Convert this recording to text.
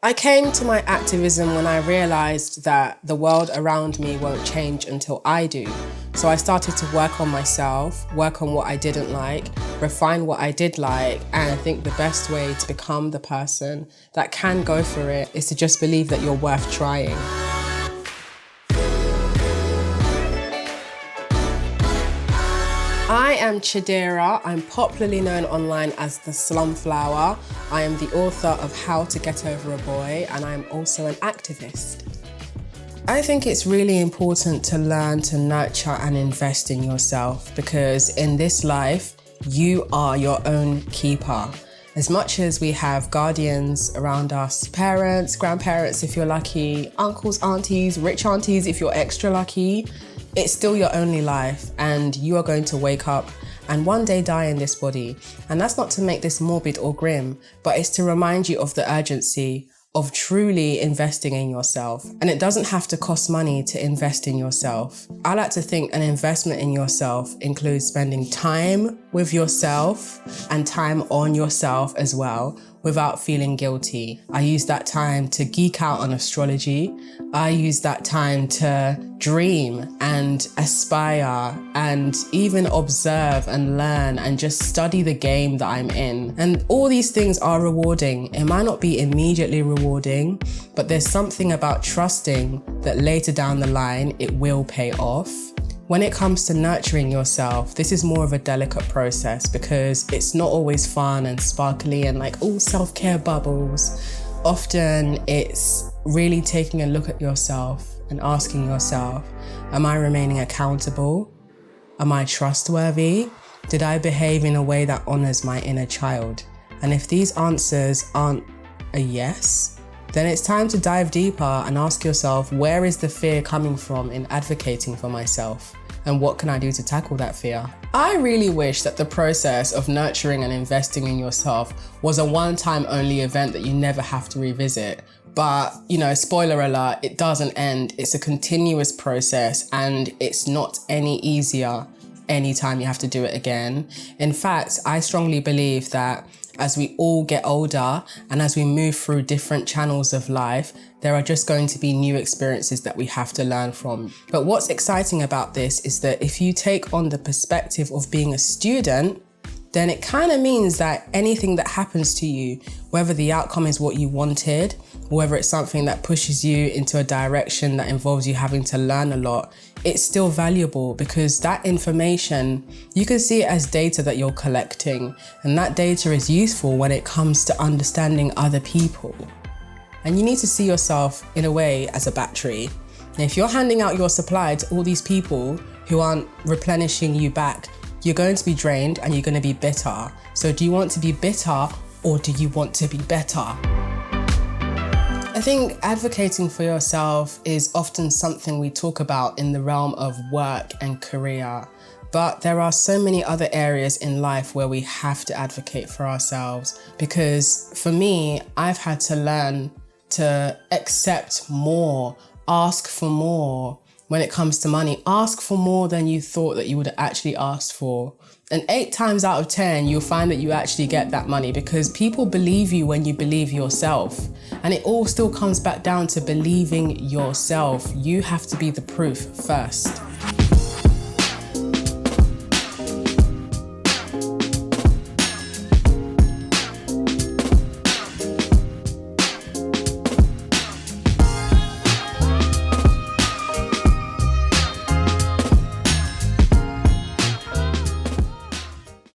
I came to my activism when I realised that the world around me won't change until I do. So I started to work on myself, work on what I didn't like, refine what I did like, and I think the best way to become the person that can go for it is to just believe that you're worth trying. I am Chidera. I'm popularly known online as the Slumflower. I am the author of How to Get Over a Boy, and I am also an activist. I think it's really important to learn to nurture and invest in yourself, because in this life, you are your own keeper. As much as we have guardians around us, parents, grandparents if you're lucky, uncles, aunties, rich aunties if you're extra lucky, it's still your only life, and you are going to wake up and one day die in this body. And that's not to make this morbid or grim, but it's to remind you of the urgency of truly investing in yourself. And it doesn't have to cost money to invest in yourself. I like to think an investment in yourself includes spending time with yourself and time on yourself as well, without feeling guilty. I use that time to geek out on astrology. I use that time to dream and aspire and even observe and learn and just study the game that I'm in. And all these things are rewarding. It might not be immediately rewarding, but there's something about trusting that later down the line, it will pay off. When it comes to nurturing yourself, this is more of a delicate process because it's not always fun and sparkly and like all self-care bubbles. Often it's really taking a look at yourself and asking yourself, am I remaining accountable? Am I trustworthy? Did I behave in a way that honors my inner child? And if these answers aren't a yes, then it's time to dive deeper and ask yourself, where is the fear coming from in advocating for myself? And what can I do to tackle that fear? I really wish that the process of nurturing and investing in yourself was a one-time only event that you never have to revisit. But, you know, spoiler alert, it doesn't end. It's a continuous process, and it's not any easier anytime you have to do it again. In fact, I strongly believe that as we all get older and as we move through different channels of life, there are just going to be new experiences that we have to learn from. But what's exciting about this is that if you take on the perspective of being a student, then it kind of means that anything that happens to you, whether the outcome is what you wanted, or whether it's something that pushes you into a direction that involves you having to learn a lot, it's still valuable because that information, you can see it as data that you're collecting, and that data is useful when it comes to understanding other people. And you need to see yourself in a way as a battery. And if you're handing out your supply to all these people who aren't replenishing you back, you're going to be drained and you're going to be bitter. So do you want to be bitter or do you want to be better? I think advocating for yourself is often something we talk about in the realm of work and career, but there are so many other areas in life where we have to advocate for ourselves. Because for me, I've had to learn to accept more, ask for more. When it comes to money, ask for more than you thought that you would have actually asked for. And 8 times out of 10, you'll find that you actually get that money because people believe you when you believe yourself. And it all still comes back down to believing yourself. You have to be the proof first.